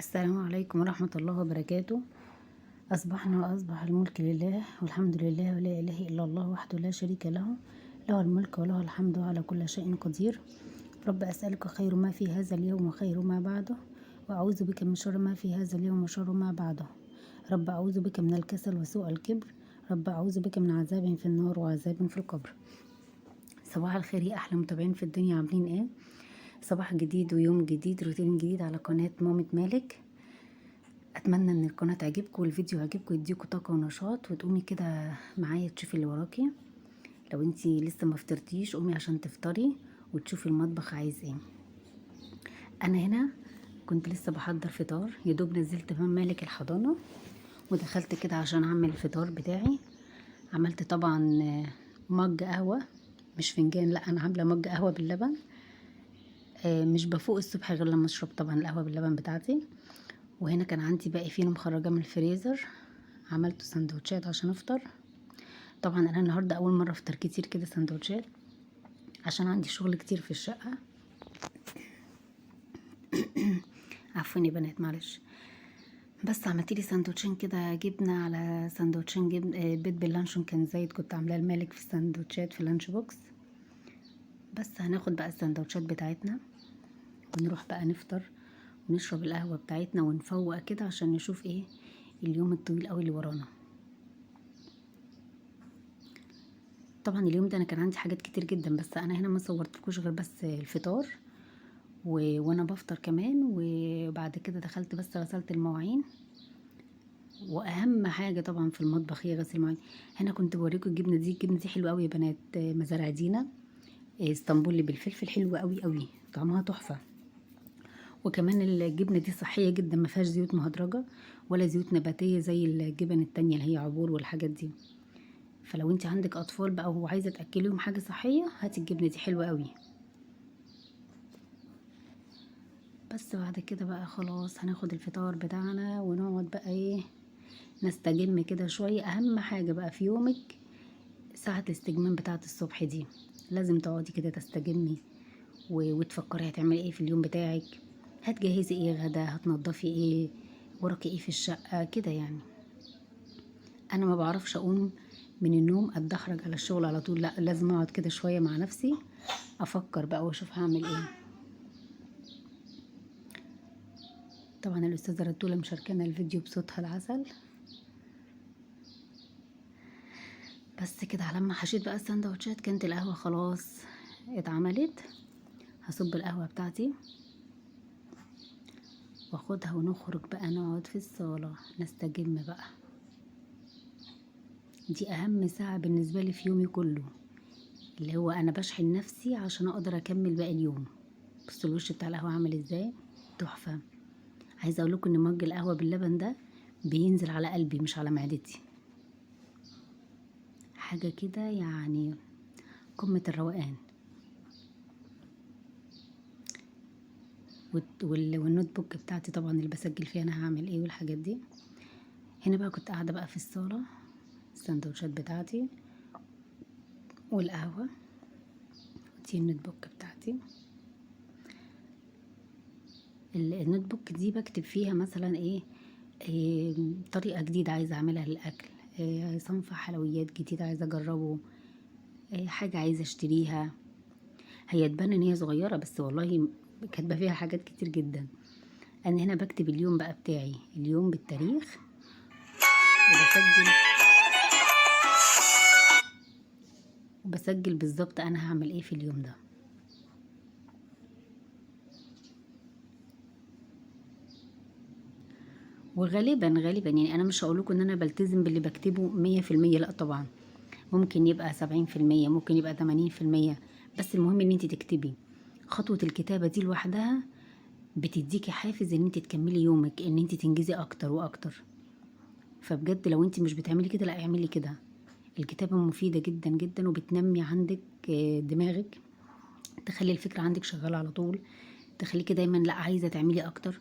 السلام عليكم ورحمة الله وبركاته. أصبحنا وأصبح الملك لله والحمد لله ولا إله إلا الله وحده لا شريك له، له الملك وله الحمد على كل شيء قدير. رب أسألك خير ما في هذا اليوم وخير ما بعده، وأعوذ بك من شر ما في هذا اليوم وشر ما بعده. رب أعوذ بك من الكسل وسوء الكبر. رب أعوذ بك من عذاب في النار وعذاب في القبر. صباح الخير يا أحلى متابعين في الدنيا، عاملين إيه؟ صباح جديد ويوم جديد، روتين جديد على قناة مامة مالك. اتمنى ان القناه تعجبكم والفيديو يعجبكم، يديكم طاقه ونشاط، وتقومي كده معايا تشوفي اللي وراكي. لو انتي لسه ما فطرتيش قومي عشان تفطري وتشوفي المطبخ عايز ايه. انا هنا كنت لسه بحضر فطار، يدوب نزلت مام مالك الحضانه ودخلت كده عشان اعمل الفطار بتاعي. عملت طبعا مج قهوه، مش فنجان، لا انا عامله مج قهوه باللبن. مش بفوق الصبح غير لما اشرب طبعا القهوه باللبن بتاعتي. وهنا كان عندي باقي فين مخرجه من الفريزر، عملت سندوتشات عشان افطر. طبعا انا النهارده اول مره افطر كتير كده سندوتشات عشان عندي شغل كتير في الشقه. عفوا يا بنات معلش. بس عملت لي سندوتشين كده جبنه على سندوتشين جبن، بيض باللانشون كان زايد، كنت عاملاه المالك في السندوتشات في اللانش بوكس. بس هناخد بقى السندوتشات بتاعتنا ونروح بقى نفطر ونشرب القهوه بتاعتنا ونفوق كده عشان نشوف ايه اليوم الطويل قوي اللي ورانا. طبعا اليوم ده انا كان عندي حاجات كتير جدا، بس انا هنا ما صورتلكوش غير بس الفطار وانا بفطر كمان. وبعد كده دخلت بس غسلت المواعين، واهم حاجه طبعا في المطبخ هي غسل المواعين. هنا كنت بوريكم الجبنه دي، الجبنه دي حلوه قوي يا بنات، مزارع دينا اسطنبولي بالفلفل، حلوه قوي قوي، طعمها تحفه. وكمان الجبنه دي صحيه جدا، ما فيهاش زيوت مهدرجه ولا زيوت نباتيه زي الجبن التانية اللي هي عبور والحاجات دي. فلو انت عندك اطفال بقى وعايزه تاكليهم حاجه صحيه هاتي الجبنه دي، حلوه قوي. بس بعد كده بقى خلاص هناخد الفطار بتاعنا ونقعد بقى ايه نستجم كده شويه. اهم حاجه بقى في يومك ساعه الاستجمام بتاعه الصبح دي، لازم تقعدي كده تستجمي وتفكري هتعملي ايه في اليوم بتاعك، هتجهزي ايه غدا، هتنضفي ايه، وراكي ايه في الشقه كده يعني. انا ما بعرفش اقوم من النوم اتدحرج على الشغل على طول، لا لازم اقعد كده شويه مع نفسي افكر بقى واشوف هعمل ايه. طبعا الاستاذه رتوله مشاركانا الفيديو بصوتها العسل. بس كده على ما حشيت بقى السندوتشات كانت القهوه خلاص اتعملت. هصب القهوه بتاعتي واخدها ونخرج بقى نقعد في الصاله نستجم بقى. دي اهم ساعه بالنسبه لي في يومي كله، اللي هو انا بشحن نفسي عشان اقدر اكمل باقي اليوم. بصوا الوش بتاع القهوه عامل ازاي، تحفه. عايزه اقول لكم ان مج القهوه باللبن ده بينزل على قلبي مش على معدتي، حاجه كده يعني قمه الروقان. والنوت بوك بتاعتي طبعا اللي بسجل فيها انا هعمل ايه والحاجات دي. هنا بقى كنت قاعده بقى في الصاله، السندوتشات بتاعتي والقهوه، ودي النوت بوك بتاعتي. النوت بوك دي بكتب فيها مثلا إيه طريقه جديده عايزه اعملها للاكل، صنف حلويات جديد عايزه اجربه، حاجه عايزه اشتريها. هي تبان ان هي صغيره بس والله كاتبه فيها حاجات كتير جدا. انا هنا بكتب اليوم بقى بتاعي، اليوم بالتاريخ، وبسجل بالظبط انا هعمل ايه في اليوم ده. وغالبا يعني انا مش هقولكم ان انا بلتزم باللي بكتبه 100%، لا طبعا، ممكن يبقى 70%، ممكن يبقى 80%، بس المهم ان انت تكتبي. خطوة الكتابة دي لوحدها بتديكي حافز ان انت تكملي يومك، ان انت تنجزي اكتر واكتر. فبجد لو انت مش بتعملي كده لا اعملي كده. الكتابة مفيدة جدا جدا وبتنمي عندك دماغك، تخلي الفكرة عندك شغالة على طول، تخليكي دايما لا عايزة تعملي اكتر.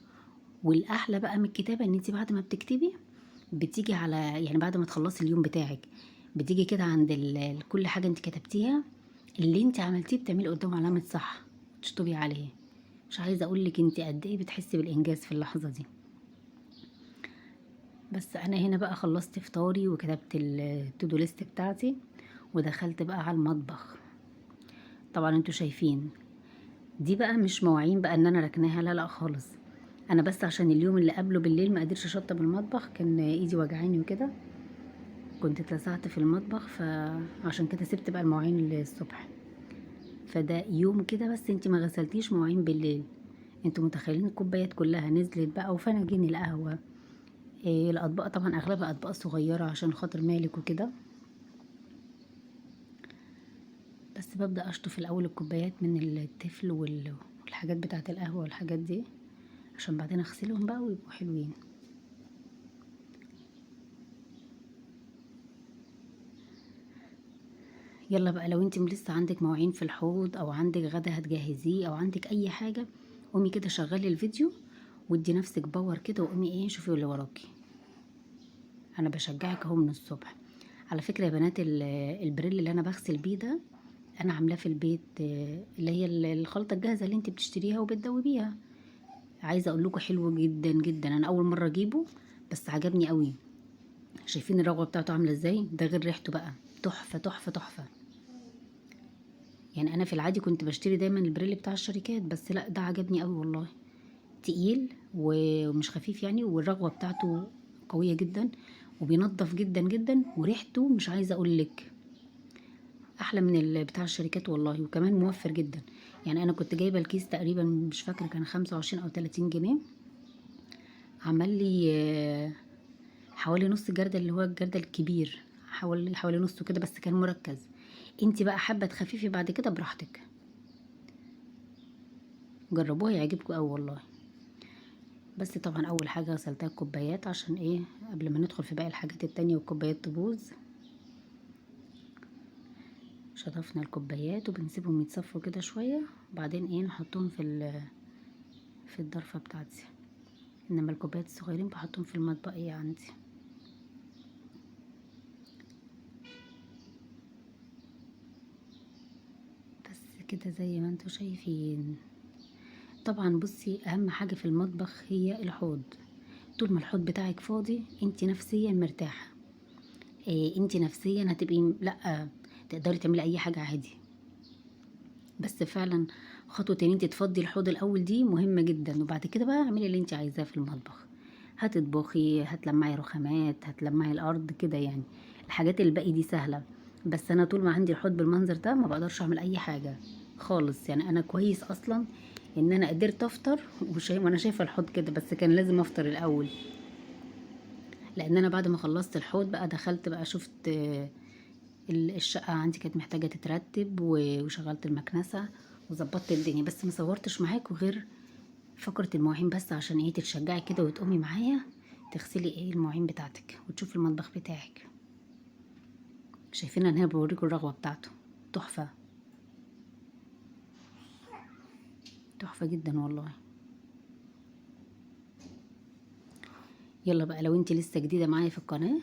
والاحلى بقى من الكتابة ان انت بعد ما بتكتبي بتيجي على يعني بعد ما تخلصي اليوم بتاعك بتيجي كده عند كل حاجة انت كتبتيها اللي انت عملتيه بتعملي قدام علامة صح تشطبي عليه. مش عايزة اقولك انت قد ايه بتحسي بالانجاز في اللحظة دي. بس انا هنا بقى خلصت فطاري وكتبت التودو ليست بتاعتي ودخلت بقى على المطبخ. طبعا انتوا شايفين دي بقى مش مواعين بقى ان انا ركناها، لا لا خالص. انا بس عشان اليوم اللي قبله بالليل ما قدرتش اشطب المطبخ، كان ايدي وجعاني وكده، كنت اتلسعت في المطبخ، فعشان كده سبت بقى المواعين للصبح. فده يوم كده، بس انتي ما غسلتيش مواعين بالليل. انتوا متخيلين الكوبايات كلها نزلت بقى، وفناجين القهوة. إيه الأطباق طبعا أغلبها أطباق صغيرة عشان خاطر مالك وكده. بس ببدأ أشطف الأول الكوبايات من التفل والحاجات بتاعة القهوة والحاجات دي، عشان بعدين أغسلهم بقى ويبقوا حلوين. يلا بقى، لو انت لسه عندك مواعين في الحوض او عندك غدا هتجهزيه او عندك اي حاجة، قومي كده شغلي الفيديو وادي نفسك باور كده، وقومي ايه شوفي اللي وراكي. انا بشجعك اهو من الصبح. على فكرة يا بنات، البريل اللي انا بغسل بيه ده انا عاملاه في البيت، اللي هي الخلطة الجاهزة اللي انت بتشتريها وبتدوبيها. عايزة اقول لكم حلو جدا جدا، انا اول مرة اجيبه بس عجبني قوي. شايفين الرغوة بتاعته عاملة ازاي؟ ده غير ريحته بقى، تحفة تحفة تحفة. يعني انا في العادي كنت بشتري دايما البريل بتاع الشركات، بس لا ده عجبني قوي والله. تقيل ومش خفيف يعني، والرغوة بتاعته قوية جدا، وبينضف جدا جدا، وريحته مش عايزة اقولك احلى من بتاع الشركات والله، وكمان موفر جدا. يعني انا كنت جايبة الكيس تقريبا مش فاكرة كان 25 او 30 جنيه، عمل لي حوالي نص جردل، اللي هو الجردل الكبير، حوالي نصه كده، بس كان مركز. انت بقى حابة تخففي بعد كده براحتك، جربوها يعجبكم قوي والله. بس طبعا اول حاجة غسلتها الكوبايات، عشان ايه قبل ما ندخل في باقي الحاجات التانية والكوبايات تبوظ. شطفنا الكوبايات وبنسيبهم يتصفوا كده شوية، وبعدين ايه نحطهم في الضرفة بتاعتي. انما الكوبايات الصغيرين بحطهم في المطبقية عندي. بس كده زي ما انتوا شايفين. طبعا بصي، اهم حاجة في المطبخ هي الحوض. طول ما الحوض بتاعك فاضي انت نفسيا مرتاحة. إيه، انت نفسيا هتبقي لا تقدري تعملي اي حاجة عادي. بس فعلا خطوة ان انت تفضي الحوض الاول دي مهمة جدا، وبعد كده بقى اعملي اللي انت عايزاه في المطبخ. هتطبخي، هتلمعي رخامات، هتلمعي الارض كده يعني. الحاجات الباقي دي سهلة. بس انا طول ما عندي الحوض بالمنظر ده ما بقدرش اعمل اي حاجة خالص. يعني انا كويس اصلا ان انا قدرت افطر وانا شايفة الحوض كده، بس كان لازم افطر الاول. لان انا بعد ما خلصت الحوض بقى دخلت بقى شفت الشقة عندي كانت محتاجة تترتب، وشغلت المكنسة وظبطت الدنيا. بس مصورتش معاكم غير فقرة المواعين، بس عشان ايه تتشجعي كده وتقومي معايا تغسلي ايه المواعين بتاعتك وتشوفي المطبخ بتاعك. شايفين انا هنا بوريكم الرغوة بتاعته، تحفة تحفة جدا والله. يلا بقى، لو انت لسه جديدة معايا في القناة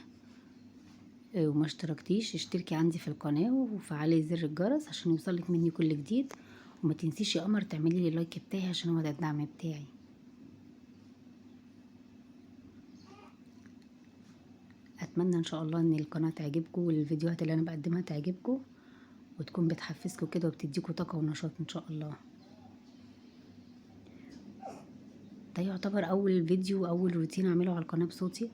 وما اشتركتيش، اشتركي عندي في القناة وفعلي زر الجرس عشان يوصلك مني كل جديد. وما تنسيش يا قمر تعملي لي لايك بتاعي، عشان هو ده الدعم بتاعي. اتمنى ان شاء الله ان القناة تعجبكم والفيديوهات اللي انا بقدمها تعجبكم، وتكون بتحفزكم كده وبتديكم طاقة ونشاط ان شاء الله. ده يعتبر اول فيديو واول روتين اعمله على القناة بصوتي.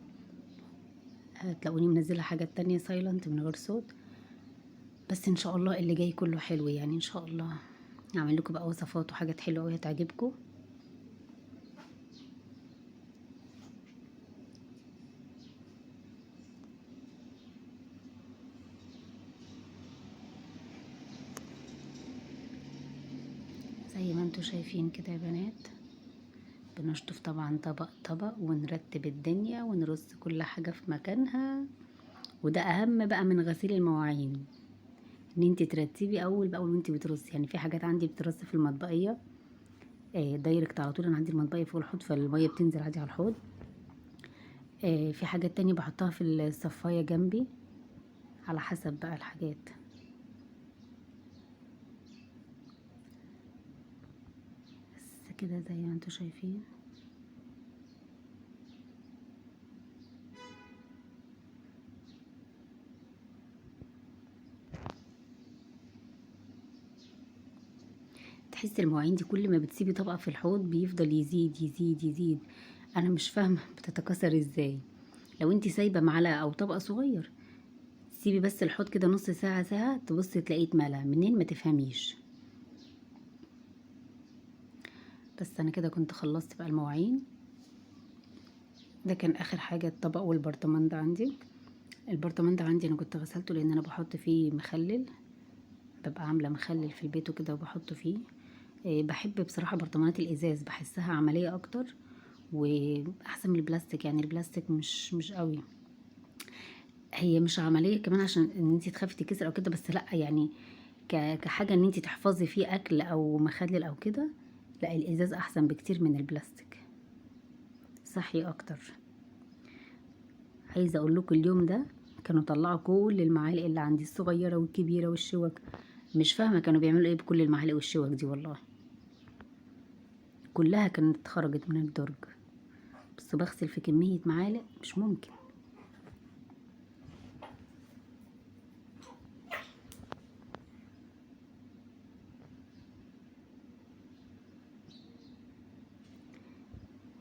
هتلاقوني منزلة حاجات تانية سايلنت من غير صوت. بس ان شاء الله اللي جاي كله حلو، يعني ان شاء الله هعمل لكم بقى وصفات وحاجات حلوة قوي هتعجبكم. زي ما انتوا شايفين كده يا بنات، بنشطف طبعا طبق طبق ونرتب الدنيا ونرص كل حاجة في مكانها. وده اهم بقى من غسيل المواعين، ان انت ترتبي اول باول وانت بترصي. يعني في حاجات عندي بترص في المطبقيه دايركت على طول، انا عندي المطبقيه فوق الحوض فالميه بتنزل عادي على الحوض. في حاجات تانية بحطها في الصفايه جنبي، على حسب بقى الحاجات. بس كده زي ما انتوا شايفين. بحس المواعين دي كل ما بتسيبي طبقة في الحوض بيفضل يزيد يزيد يزيد. انا مش فاهمة بتتكاثر ازاي. لو انت سايبة معلقة او طبق صغير، سيبي بس الحوض كده نص ساعة ساعة، تبصي تلاقيه اتملى منين ما تفهميش. بس انا كده كنت خلصت بقى المواعين. ده كان اخر حاجة، الطبق والبرطمان ده عندي. البرطمان ده عندي انا كنت غسلته لان انا بحط فيه مخلل، ببقى عاملة مخلل في البيت وكده وبحطه فيه. بحب بصراحة برطمانات الازاز، بحسها عملية اكتر واحسن من البلاستيك. يعني البلاستيك مش قوي، هي مش عملية كمان عشان ان انتي تخافي تكسر او كده، بس لا يعني كحاجة ان انتي تحفظي فيه اكل او مخلل او كده، لا الازاز احسن بكتير من البلاستيك، صحي اكتر. عايزة اقول لكم اليوم ده كانوا طلعوا كل المعالق اللي عندي، الصغيرة والكبيرة والشوك. مش فاهمة كانوا بيعملوا ايه بكل المعالق والشوك دي والله، كلها كانت خرجت من الدرج. بس بغسل في كمية معالق مش ممكن.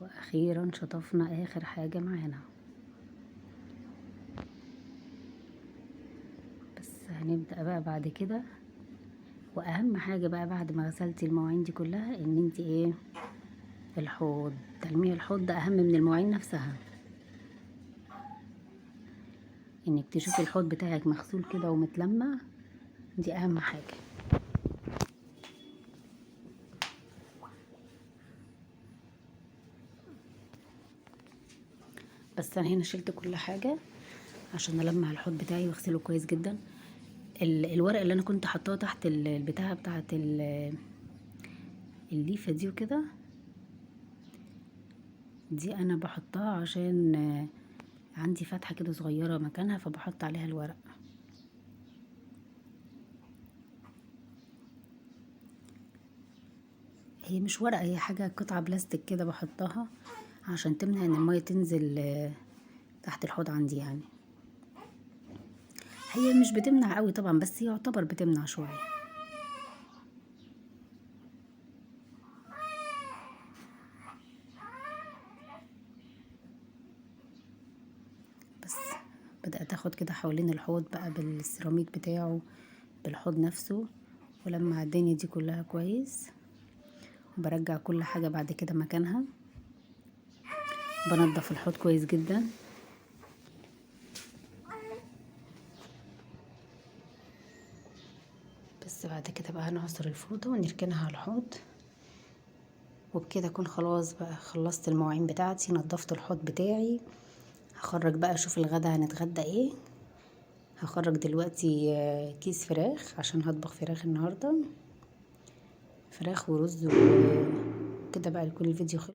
واخيرا شطفنا اخر حاجة معانا. بس هنبدأ بقى بعد كده. واهم حاجة بقى بعد ما غسلتي المواعين دي كلها، ان انت ايه، الحوض. تلميع الحوض ده اهم من المواعين نفسها، انك تشوفي الحوض بتاعك مغسول كده ومتلمع، دي اهم حاجة. بس انا هنا شلت كل حاجة عشان المع الحوض بتاعي واغسله كويس جدا. الورق اللي انا كنت حطاه تحت البتاعة بتاعت الليفة دي وكده، دي انا بحطها عشان عندي فتحة كده صغيرة مكانها، فبحط عليها الورق. هي مش ورقة، هي حاجة قطعة بلاستيك كده بحطها عشان تمنع ان المية تنزل تحت الحوض عندي. يعني هي مش بتمنع قوي طبعا، بس هي يعتبر بتمنع شوية. بس بدأت اخد كده حوالين الحوض بقى بالسيراميك بتاعه، بالحوض نفسه، ولما الدنيا دي كلها كويس، وبرجع كل حاجة بعد كده مكانها. بنضف الحوض كويس جدا. بس بعد كده بقى هنعصر الفوطة ونركنها على الحوض، وبكده اكون خلاص بقى خلصت المواعين بتاعتي، نضفت الحوض بتاعي. هخرج بقى اشوف الغدا هنتغدى ايه. هخرج دلوقتي كيس فراخ عشان هطبخ فراخ النهارده، فراخ ورز وكده بقى. يكون الفيديو خلص.